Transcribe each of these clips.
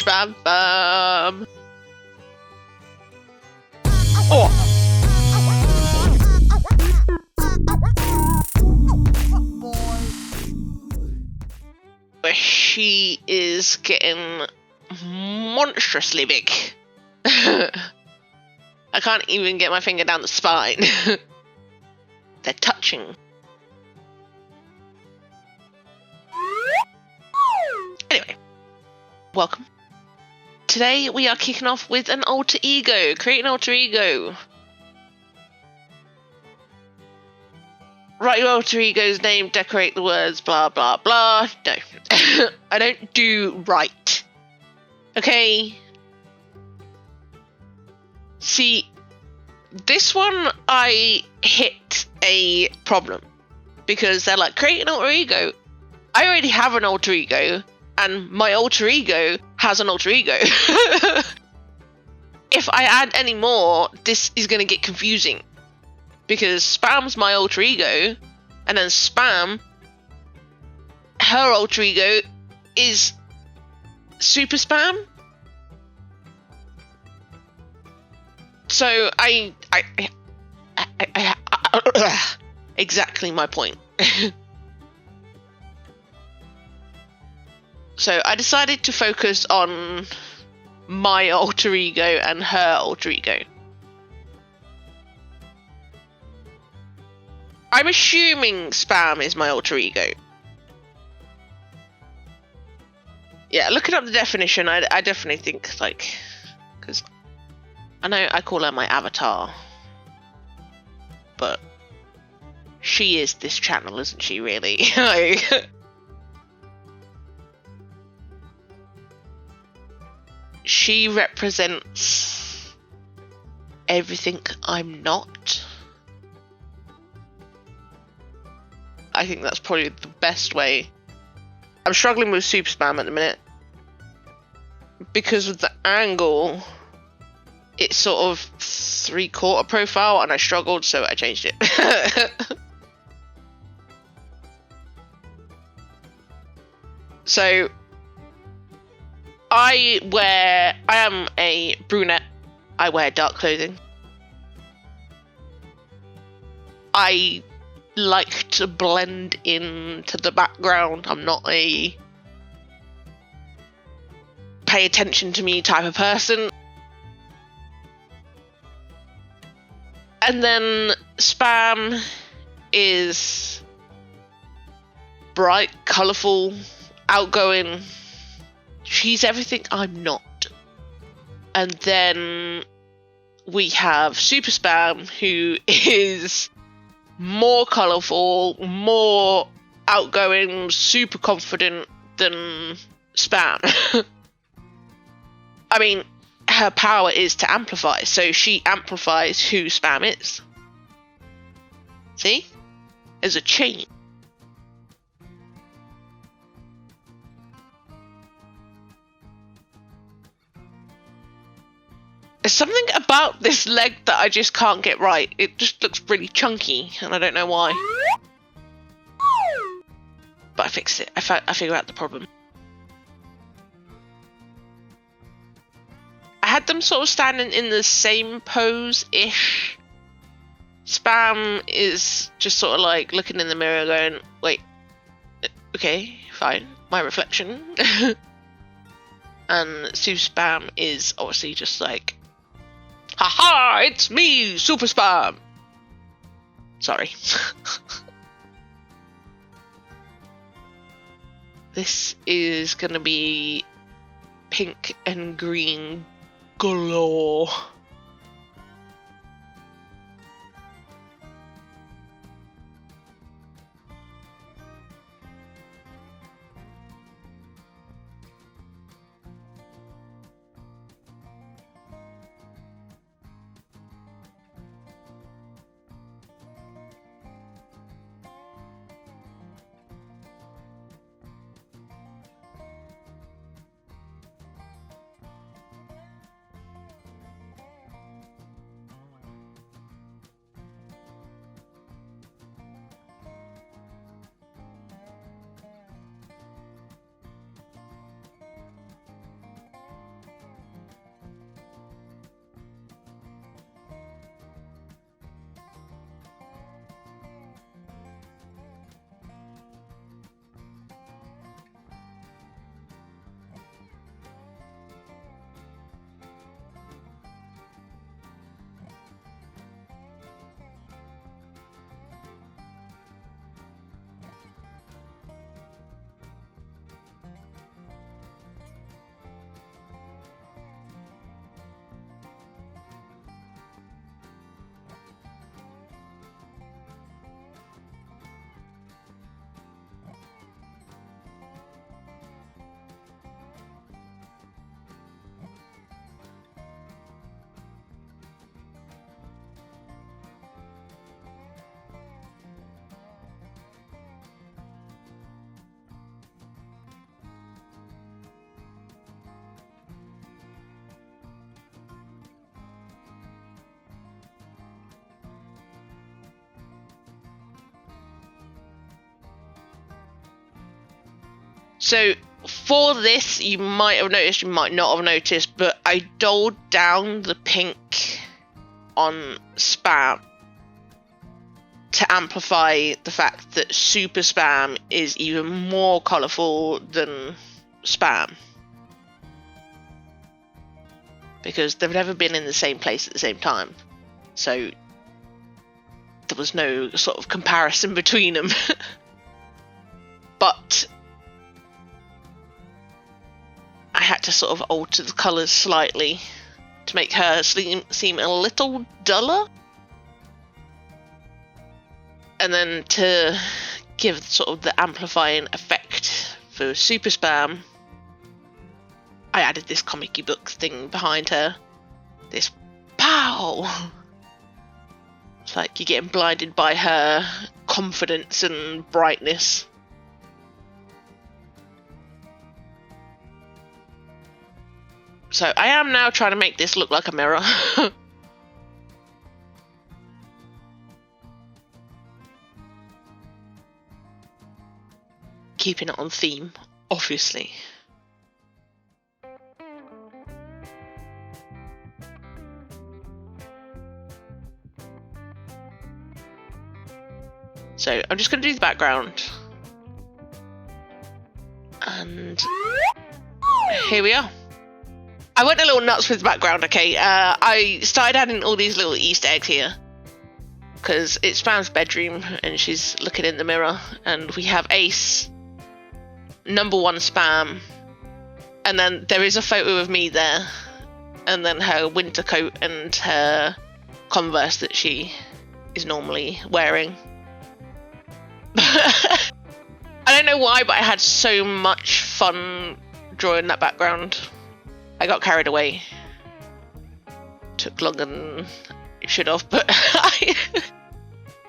Spam Bam. Oh. She is getting monstrously big. I can't even get my finger down the spine. They're touching. Anyway, welcome. Today we are kicking off with an alter ego. Create an alter ego. Write your alter ego's name, decorate the words, blah blah blah. No. I don't do right. Okay? See, this one I hit a problem. Because they're like, create an alter ego. I already have an alter ego, and my alter ego has an alter ego. If I add any more, this is going to get confusing. Because Spam's my alter ego, and then Spam, her alter ego is Super Spam. So exactly my point. So I decided to focus on my alter ego and her alter ego. I'm assuming Spam is my alter ego. Yeah, looking up the definition, I definitely think, like, because I know I call her my avatar, but she is this channel, isn't she, really? She represents everything I'm not. I think that's probably the best way. I'm struggling with Super Spam at the minute. Because of the angle, it's sort of 3/4 profile, and I struggled, so I changed it. So, I am a brunette. I wear dark clothing. I like to blend into the background. I'm not a pay attention to me type of person. And then Spam is bright, colourful, outgoing. She's everything I'm not. And then we have Super Spam, who is more colourful, more outgoing, super confident than Spam. I mean, her power is to amplify, so she amplifies who Spam is. See? There's a chain. There's something about this leg that I just can't get right. It just looks really chunky, and I don't know why. But I fixed it. I figured out the problem. I had them sort of standing in the same pose-ish. Spam is just sort of like looking in the mirror going, wait, okay, fine, my reflection. And Super Spam is obviously just like, haha, it's me, Super Spam! Sorry. This is gonna be pink and green galore. So for this, you might have noticed, you might not have noticed, but I dulled down the pink on Spam to amplify the fact that Super Spam is even more colourful than Spam. Because they've never been in the same place at the same time. So there was no sort of comparison between them. But I had to sort of alter the colours slightly to make her seem a little duller. And then to give sort of the amplifying effect for Super Spam, I added this comic book thing behind her. This pow! It's like you're getting blinded by her confidence and brightness. So I am now trying to make this look like a mirror. Keeping it on theme, obviously. So I'm just going to do the background. And here we are. I went a little nuts with the background, okay? I started adding all these little Easter eggs here. Because it's Spam's bedroom and she's looking in the mirror. And we have Ace, number 1 Spam. And then there is a photo of me there. And then her winter coat and her Converse that she is normally wearing. I don't know why, but I had so much fun drawing that background. I got carried away. Took longer than it should have, but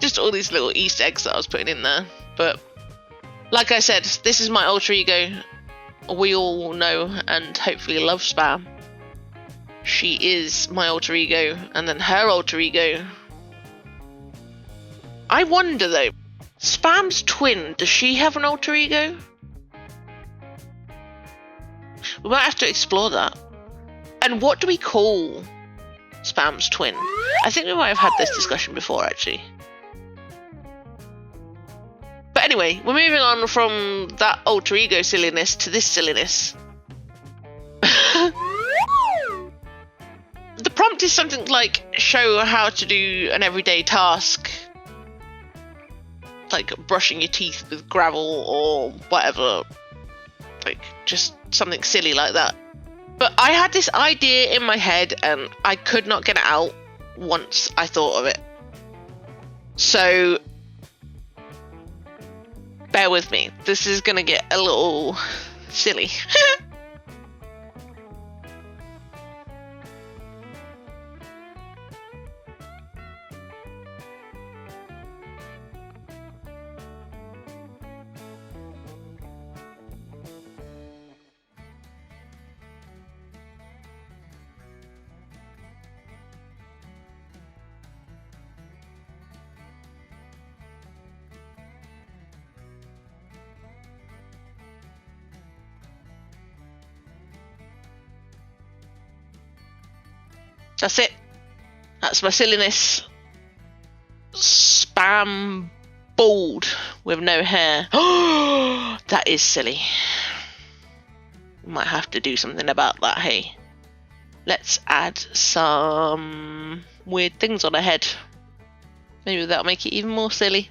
just all these little Easter eggs that I was putting in there. But like I said, this is my alter ego. We all know and hopefully love Spam. She is my alter ego, and then her alter ego. I wonder though, Spam's twin, does she have an alter ego? We might have to explore that. And what do we call Spam's twin? I think we might have had this discussion before, actually. But anyway, we're moving on from that alter ego silliness to this silliness. The prompt is something like, show how to do an everyday task. Like brushing your teeth with gravel or whatever. Like, just something silly like that. But I had this idea in my head and I could not get it out once I thought of it. So, bear with me. This is gonna get a little silly. That's it. That's my silliness. Spam bald with no hair. That is silly. Might have to do something about that, hey. Let's add some weird things on her head. Maybe that'll make it even more silly.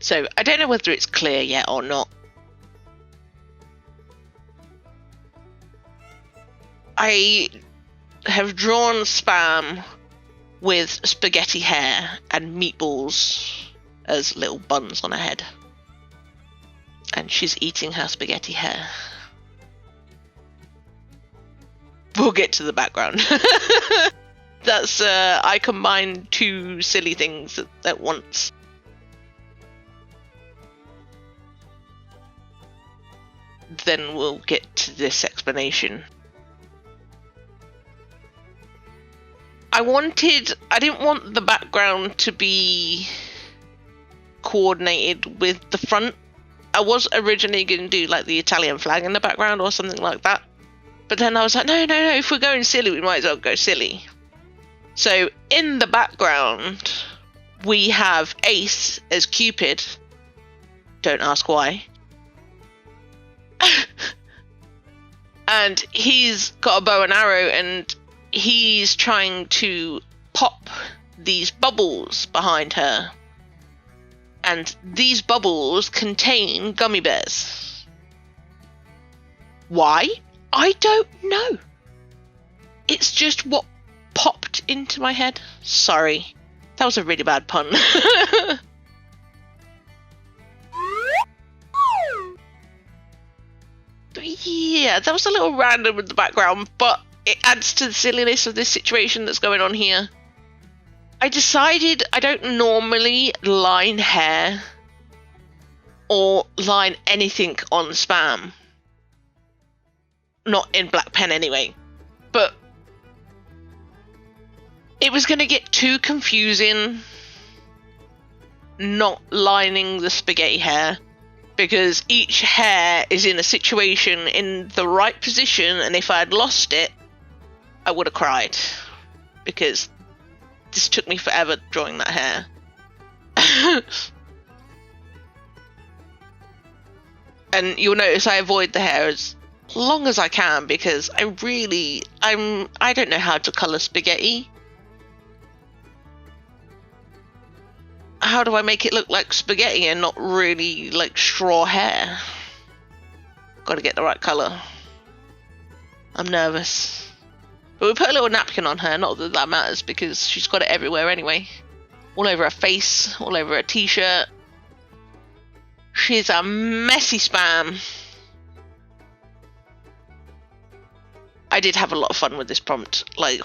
So I don't know whether it's clear yet or not. I have drawn Spam with spaghetti hair and meatballs as little buns on her head. And she's eating her spaghetti hair. We'll get to the background. That's, I combined two silly things at once. Then we'll get to this explanation. I didn't want the background to be coordinated with the front. I was originally going to do like the Italian flag in the background or something like that. But then I was like, no, if we're going silly, we might as well go silly. So in the background, we have Ace as Cupid. Don't ask why. And he's got a bow and arrow, and he's trying to pop these bubbles behind her. And these bubbles contain gummy bears. Why? I don't know. It's just what popped into my head. Sorry. That was a really bad pun. Yeah, that was a little random with the background, but it adds to the silliness of this situation that's going on here. I decided I don't normally line hair or line anything on Spam. Not in black pen anyway. But it was going to get too confusing not lining the spaghetti hair, because each hair is in a situation in the right position, and if I had lost it, I would have cried, because this took me forever drawing that hair. And you'll notice I avoid the hair as long as I can, because I don't know how to colour spaghetti. How do I make it look like spaghetti and not really like straw hair? Gotta get the right colour. I'm nervous. But we put a little napkin on her, not that that matters, because she's got it everywhere anyway. All over her face, all over her t-shirt. She's a messy Spam. I did have a lot of fun with this prompt. Like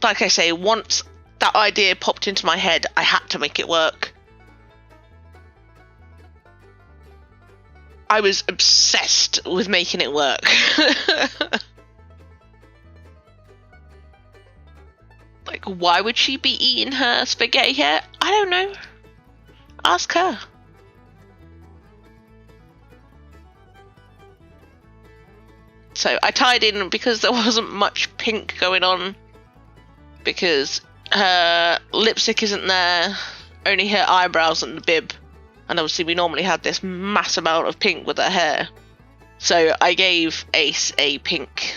I say, once that idea popped into my head, I had to make it work. I was obsessed with making it work. Like, why would she be eating her spaghetti hair? I don't know. Ask her. So I tied in because there wasn't much pink going on, because her lipstick isn't there, only her eyebrows and the bib, and obviously we normally had this mass amount of pink with her hair, so I gave Ace a pink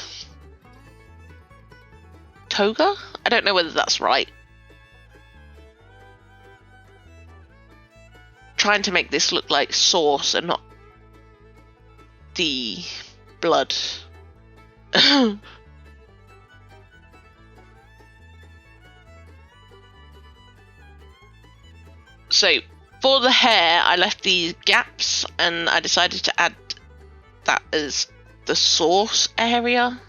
toga? I don't know whether that's right. Trying to make this look like sauce and not the blood. So for the hair, I left these gaps, and I decided to add that as the sauce area,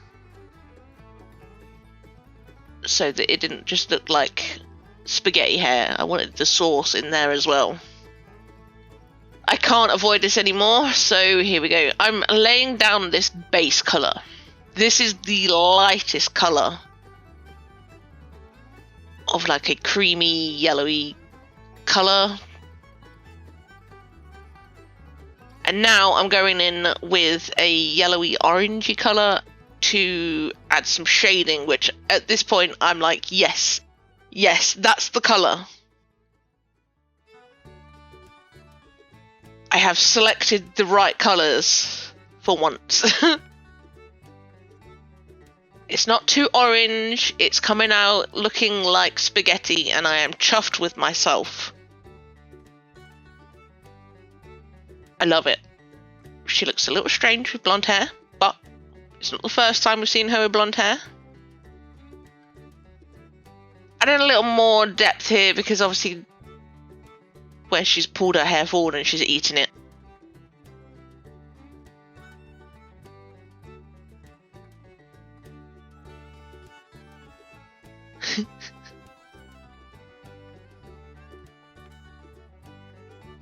so that it didn't just look like spaghetti hair. I wanted the sauce in there as well. I can't avoid this anymore, so here we go. I'm laying down this base colour. This is the lightest colour of like a creamy, yellowy colour. And now I'm going in with a yellowy orangey colour to add some shading, which at this point I'm like, yes, that's the colour. I have selected the right colours for once. It's not too orange, it's coming out looking like spaghetti, and I am chuffed with myself. I love it. She looks a little strange with blonde hair, but it's not the first time we've seen her with blonde hair. Adding a little more depth here because obviously where she's pulled her hair forward and she's eating it.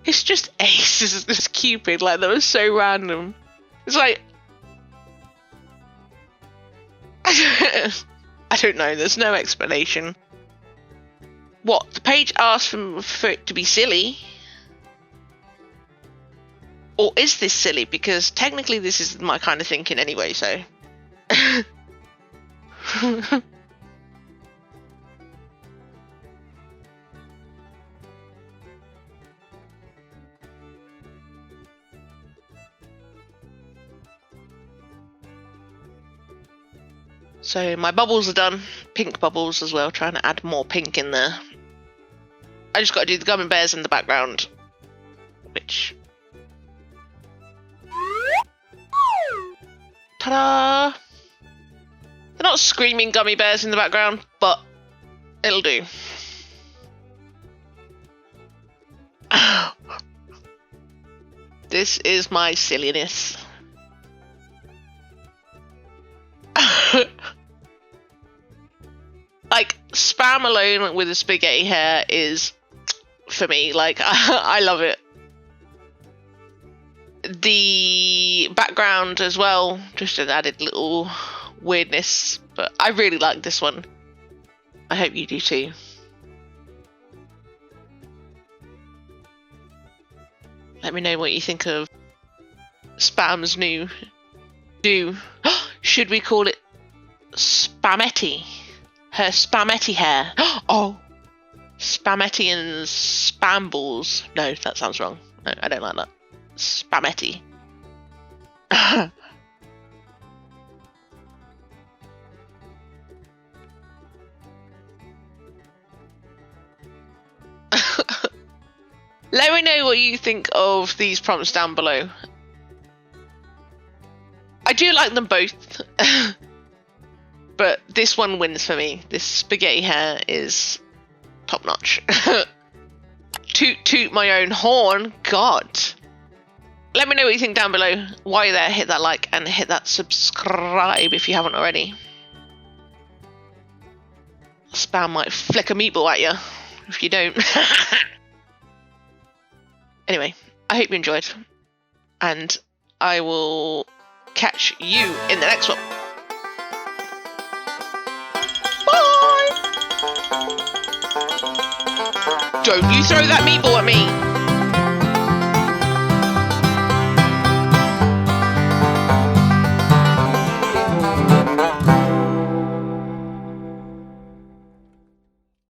It's just Ace, this Cupid, like, that was so random. It's like... I don't know, there's no explanation. What? The page asked for it to be silly? Or is this silly? Because technically this is my kind of thinking anyway, so... So my bubbles are done. Pink bubbles as well, trying to add more pink in there. I just got to do the gummy bears in the background. Which... ta-da! They're not screaming gummy bears in the background, but it'll do. This is my silliness. Like, Spam alone with the spaghetti hair is, for me, like, I love it. The background as well, just an added little weirdness, but I really like this one. I hope you do too. Let me know what you think of Spam's new do. Should we call it Spametti? Her Spametti hair. Oh, Spametti and Spambles. No, that sounds wrong. No, I don't like that. Spametti. Let me know what you think of these prompts down below. I do like them both. But this one wins for me. This spaghetti hair is top notch. Toot toot my own horn. God. Let me know what you think down below. While you're there, hit that like and hit that subscribe if you haven't already. Spam might flick a meatball at you if you don't. Anyway, I hope you enjoyed. And I will catch you in the next one. Don't you throw that meatball at me!